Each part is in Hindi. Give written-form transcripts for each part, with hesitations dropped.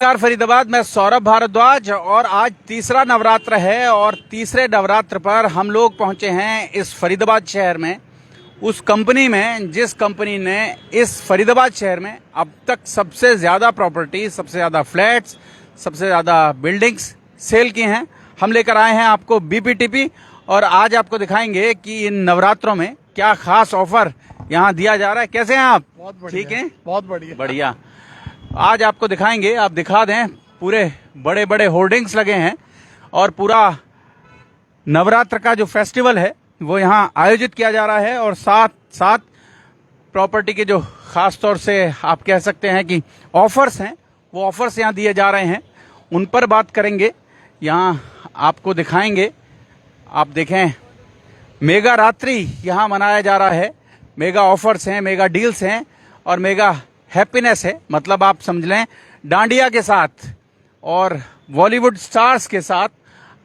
नमस्कार फरीदाबाद, मैं सौरभ भारद्वाज और आज तीसरा नवरात्र है और तीसरे नवरात्र पर हम लोग पहुंचे हैं इस फरीदाबाद शहर में उस कंपनी में जिस कंपनी ने इस फरीदाबाद शहर में अब तक सबसे ज़्यादा प्रॉपर्टी, सबसे ज़्यादा फ्लैट्स, सबसे ज़्यादा बिल्डिंग्स सेल की हैं। हम लेकर आए हैं आपको बीपीटीपी और आज आपको दिखाएंगे कि इन नवरात्रों में क्या खास ऑफर यहाँ दिया जा रहा है। कैसे हैं आप? बहुत बढ़िया। ठीक हैं? बहुत बढ़िया। बढ़िया। आज आपको दिखाएंगे, आप दिखा दें, पूरे बड़े बड़े होर्डिंग्स लगे हैं और पूरा नवरात्र का जो फेस्टिवल है वो यहाँ आयोजित किया जा रहा है और साथ साथ प्रॉपर्टी के जो खास तौर से आप कह सकते हैं कि ऑफर्स हैं, वो ऑफर्स यहाँ दिए जा रहे हैं, उन पर बात करेंगे। यहाँ आपको दिखाएंगे, आप देखें, मेगा रात्रि यहाँ मनाया जा रहा है। मेगा ऑफर्स हैं, मेगा डील्स हैं और मेगा हैप्पीनेस है। मतलब आप समझ लें डांडिया के साथ और बॉलीवुड स्टार्स के साथ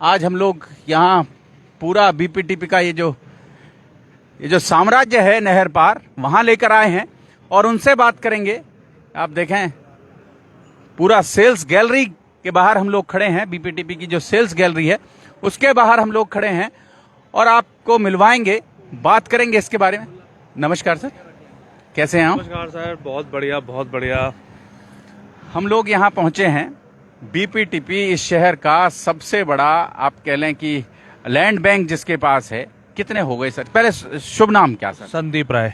आज हम लोग यहाँ पूरा बीपीटीपी का ये जो साम्राज्य है नहर पार, वहाँ लेकर आए हैं और उनसे बात करेंगे। आप देखें, पूरा सेल्स गैलरी के बाहर हम लोग खड़े हैं। बीपीटीपी की जो सेल्स गैलरी है उसके बाहर हम लोग खड़े हैं और आपको मिलवाएंगे, बात करेंगे इसके बारे में। नमस्कार सर, कैसे हैं आप? नमस्कार सर, बहुत बढ़िया, बहुत बढ़िया। हम लोग यहाँ पहुँचे हैं, बीपीटीपी इस शहर का सबसे बड़ा, आप कह लें कि लैंड बैंक जिसके पास है। कितने हो गए सर? पहले शुभ नाम क्या सर? संदीप राय।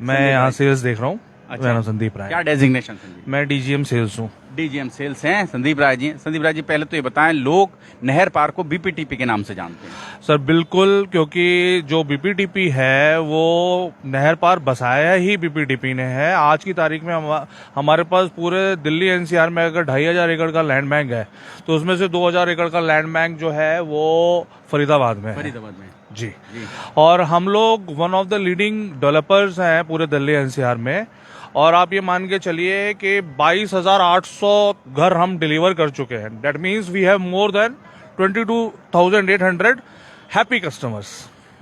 मैं यहाँ सेल्स देख रहा हूँ। अच्छा। मेरा नाम संदीप राय। क्या डेजिग्नेशन? संदीप, मैं डीजीएम सेल्स हूँ। डीजीएम सेल्स हैं संदीप राय जी। संदीप राय जी, पहले तो ये बताएं, लोग नहर पार को बीपीटीपी के नाम से जानते हैं। सर बिल्कुल, क्योंकि जो बीपीटीपी है वो नहर पार बसाया ही बीपीटीपी ने है। आज की तारीख में हमारे पास पूरे दिल्ली एनसीआर में अगर 2500 एकड़ का लैंड बैंक है तो उसमें से 2000 एकड़ का लैंड बैंक जो है वो फरीदाबाद में है। फरीदाबाद में जी। और हम लोग one of the leading developers हैं पूरे दिल्ली एनसीआर में। और आप ये मान के चलिए कि 22,800 घर हम डिलीवर कर चुके हैं। That means we have more than 22,800 happy customers.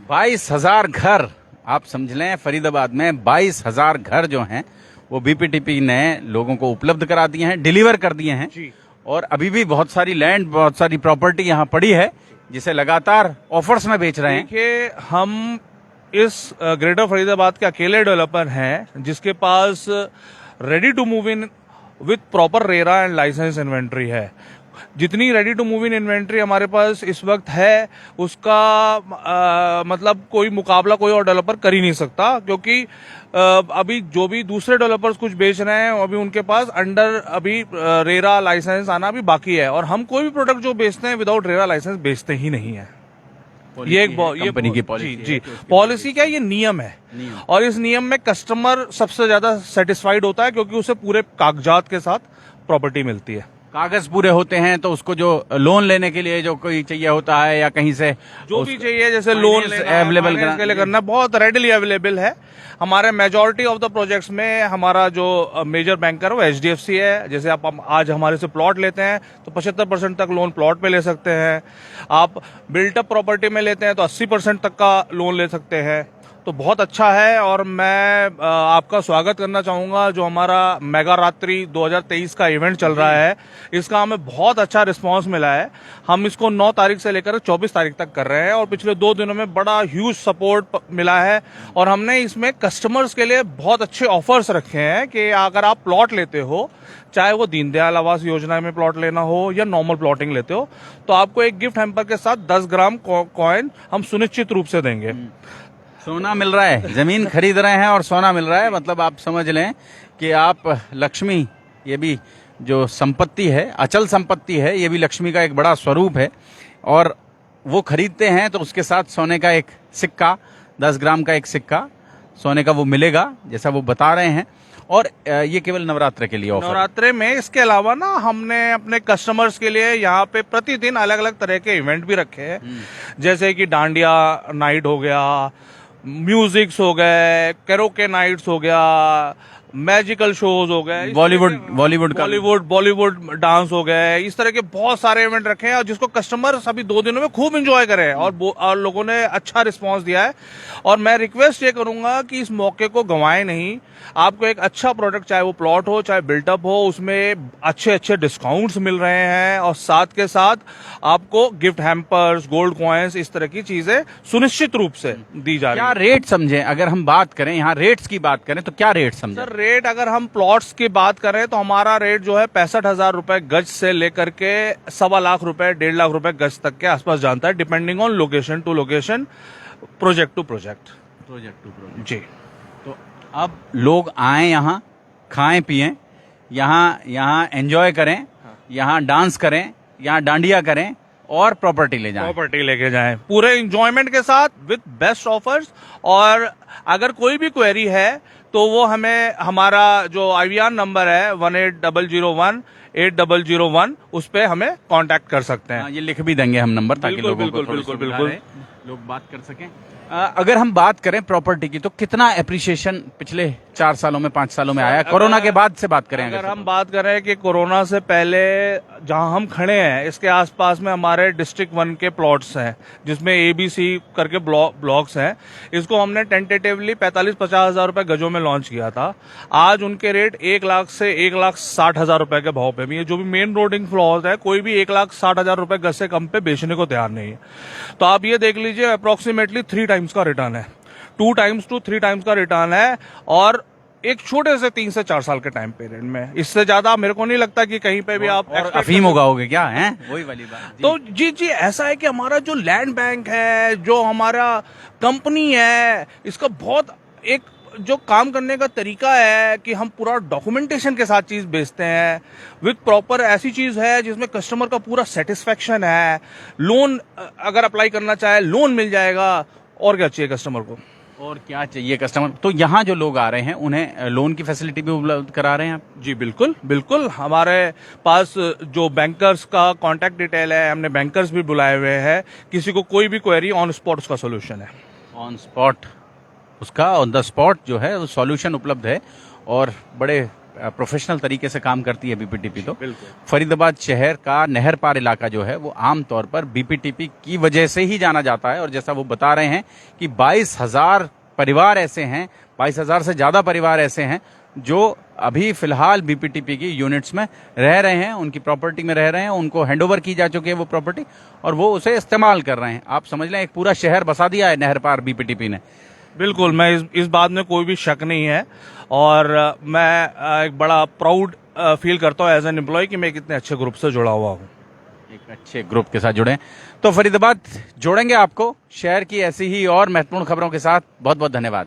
22,000 घर, आप समझ लें फरीदाबाद में 22,000 घर जो हैं वो बीपीटीपी ने लोगों को उपलब्ध करा दिए हैं, डिलीवर कर दिए हैं। जी। और अभी भी बहुत सारी लैंड, बहुत सारी प्रॉपर्टी यहाँ पड़ी है जिसे लगातार ऑफर्स में बेच रहे हैं। देखिए, हम इस ग्रेटर फरीदाबाद के अकेले डेवलपर हैं जिसके पास ready to move in with proper RERA and licence inventory है। जितनी ready to move in inventory हमारे पास इस वक्त है उसका मतलब कोई मुकाबला कोई और डेवलपर कर ही नहीं सकता, क्योंकि अभी जो भी दूसरे डेवलपर्स कुछ बेच रहे हैं अभी उनके पास अंडर अभी रेरा लाइसेंस आना अभी बाकी है। और हम कोई भी प्रोडक्ट जो बेचते हैं विदाउट रेरा लाइसेंस बेचते ही नहीं है। ये कंपनी की पॉलिसी जी जी, पॉलिसी क्या, ये नियम है। और इस नियम में कस्टमर सबसे ज्यादा सेटिस्फाइड होता है क्योंकि उसे पूरे कागजात के साथ प्रॉपर्टी मिलती है। कागज पूरे होते हैं तो उसको जो लोन लेने के लिए जो कोई चाहिए होता है या कहीं से जो भी चाहिए, जैसे लोन अवेलेबल के लिए करना बहुत रेडिली अवेलेबल है। हमारे मेजॉरिटी ऑफ द प्रोजेक्ट्स में हमारा जो मेजर बैंकर है वो एचडीएफसी है। जैसे आप आज हमारे से प्लॉट लेते हैं तो 75% तक लोन प्लॉट पे ले सकते हैं। आप बिल्टअप प्रॉपर्टी में लेते हैं तो 80% तक का लोन ले सकते हैं। तो बहुत अच्छा है और मैं आपका स्वागत करना चाहूंगा। जो हमारा मेगा रात्रि 2023 का इवेंट चल रहा है, इसका हमें बहुत अच्छा रिस्पांस मिला है। हम इसको 9 तारीख से लेकर 24 तारीख तक कर रहे हैं और पिछले 2 दिनों में बड़ा ह्यूज सपोर्ट मिला है। और हमने इसमें कस्टमर्स के लिए बहुत अच्छे ऑफर्स रखे हैं कि अगर आप प्लॉट लेते हो, चाहे वो दीनदयाल आवास योजना में प्लॉट लेना हो या नॉर्मल प्लॉटिंग लेते हो, तो आपको एक गिफ्ट हैम्पर के साथ 10 ग्राम कॉइन हम सुनिश्चित रूप से देंगे। सोना मिल रहा है, जमीन खरीद रहे हैं और सोना मिल रहा है। मतलब आप समझ लें कि आप लक्ष्मी, ये भी जो संपत्ति है, अचल संपत्ति है, ये भी लक्ष्मी का एक बड़ा स्वरूप है। और वो खरीदते हैं तो उसके साथ सोने का एक सिक्का, 10 ग्राम का एक सिक्का सोने का वो मिलेगा, जैसा वो बता रहे हैं। और ये केवल नवरात्र के लिए ऑफर। नवरात्रे में इसके अलावा ना हमने अपने कस्टमर्स के लिए यहाँ पे प्रतिदिन अलग अलग तरह के इवेंट भी रखे हैं। जैसे कि डांडिया नाइट हो गया, म्यूजिक्स हो गए, कैरोके नाइट्स हो गया, मैजिकल शोज हो गए, बॉलीवुड डांस हो गए, इस तरह के बहुत सारे इवेंट रखे हैं और जिसको कस्टमर सभी 2 दिनों में खूब एंजॉय करे और लोगों ने अच्छा रिस्पांस दिया है। और मैं रिक्वेस्ट ये करूंगा कि इस मौके को गंवाएं नहीं। आपको एक अच्छा प्रोडक्ट, चाहे वो प्लॉट हो चाहे बिल्टअप हो, उसमें अच्छे अच्छे डिस्काउंट्स मिल रहे हैं और साथ के साथ आपको गिफ्ट हैम्पर्स, गोल्ड कॉइन्स, इस तरह की चीजें सुनिश्चित रूप से दी जा रही क्या है। रेट समझे? अगर हम बात करें यहाँ रेट्स की बात करें तो क्या रेट समझे? सर रेट अगर हम प्लॉट्स की बात करें तो हमारा रेट जो है 65,000 रुपए गज से लेकर के 1.25 लाख रुपए, 1.5 लाख रुपए गज तक के आसपास जानता है, depending on location to location, project to project. जी। तो अब लोग आए यहाँ, खाएं पिएं, यहाँ एंजॉय करें, यहाँ डांस करें, यहाँ डांडिया करें और प्रॉपर्टी ले जाएं। प्रॉपर्टी लेके जाएं पूरे एंजॉयमेंट के साथ विद बेस्ट ऑफर्स। और अगर कोई भी क्वेरी है तो वो हमें हमारा जो IVR नंबर है 1800180001 उस पे हमें कांटेक्ट कर सकते हैं। ये लिख भी देंगे हम नंबर, ताकि बिल्कुल, लोगों को बिल्कुल, थोड़ी बिल्कुल, सुविधा बिल्कुल। रहे, लोग बात कर सकें। अगर हम बात करें प्रॉपर्टी की तो कितना एप्रिसिएशन पिछले 4 सालों में, 5 सालों में आया? कोरोना के बाद से बात करें अगर हम बात करें कि कोरोना से पहले जहां हम खड़े हैं इसके आसपास में हमारे डिस्ट्रिक्ट 1 के प्लॉट्स हैं जिसमें ABC करके ब्लॉक्स हैं। इसको हमने टेंटेटिवली 45-50 हजार रुपए गजों में लॉन्च किया था। आज उनके रेट 1 लाख से 1,60,000 रुपए के भाव पे भी है। जो भी मेन रोडिंग फ्लोर्स है कोई भी 1,60,000 रुपए गज से कम पे बेचने को तैयार नहीं है। तो आप ये देख लीजिए अप्रोक्सीमेटली 3 टाइम्स का रिटर्न है, 2 टाइम्स to 3 टाइम्स का रिटर्न है और एक छोटे से 3 से 4 साल के टाइम पीरियड में। इससे ज्यादा मेरे को नहीं लगता कि कहीं पे भी आप अफीम उगाओगे क्या है? वही वाली बात। तो जी ऐसा है कि हमारा जो लैंड बैंक है, जो हमारा कंपनी है, इसका बहुत एक जो काम करने का तरीका है कि हम पूरा डॉक्यूमेंटेशन के साथ चीज बेचते हैं विद प्रॉपर। ऐसी चीज है जिसमें कस्टमर का पूरा सेटिस्फेक्शन है। लोन अगर अप्लाई करना चाहे लोन मिल जाएगा। और क्या चाहिए कस्टमर को? और क्या चाहिए कस्टमर? तो यहाँ जो लोग आ रहे हैं उन्हें लोन की फैसिलिटी भी उपलब्ध करा रहे हैं आप? जी बिल्कुल बिल्कुल। हमारे पास जो बैंकर्स का कांटेक्ट डिटेल है, हमने बैंकर्स भी बुलाए हुए हैं। किसी को कोई भी क्वेरी ऑन स्पॉट उसका सोल्यूशन है। ऑन स्पॉट उसका ऑन द स्पॉट जो है सॉल्यूशन उपलब्ध है और बड़े प्रोफेशनल तरीके से काम करती है BPTP। तो फरीदाबाद शहर का नहर पार इलाका जो है वो आमतौर पर BPTP की वजह से ही जाना जाता है। और जैसा वो बता रहे हैं कि 22,000 परिवार ऐसे हैं, 22,000 से ज्यादा परिवार ऐसे हैं जो अभी फिलहाल BPTP की यूनिट्स में रह रहे हैं, उनकी प्रॉपर्टी में रह रहे हैं, उनको हैंडओवर की जा चुकी है वो प्रॉपर्टी और वो उसे इस्तेमाल कर रहे हैं। आप समझ लें एक पूरा शहर बसा दिया है नहर पार BPTP ने। बिल्कुल, मैं इस बात में कोई भी शक नहीं है और मैं एक बड़ा प्राउड फील करता हूँ एज एन एम्प्लॉय कि मैं कितने अच्छे ग्रुप से जुड़ा हुआ हूँ। एक अच्छे ग्रुप के साथ जुड़े। तो फरीदाबाद जोड़ेंगे आपको शहर की ऐसी ही और महत्वपूर्ण खबरों के साथ। बहुत बहुत धन्यवाद।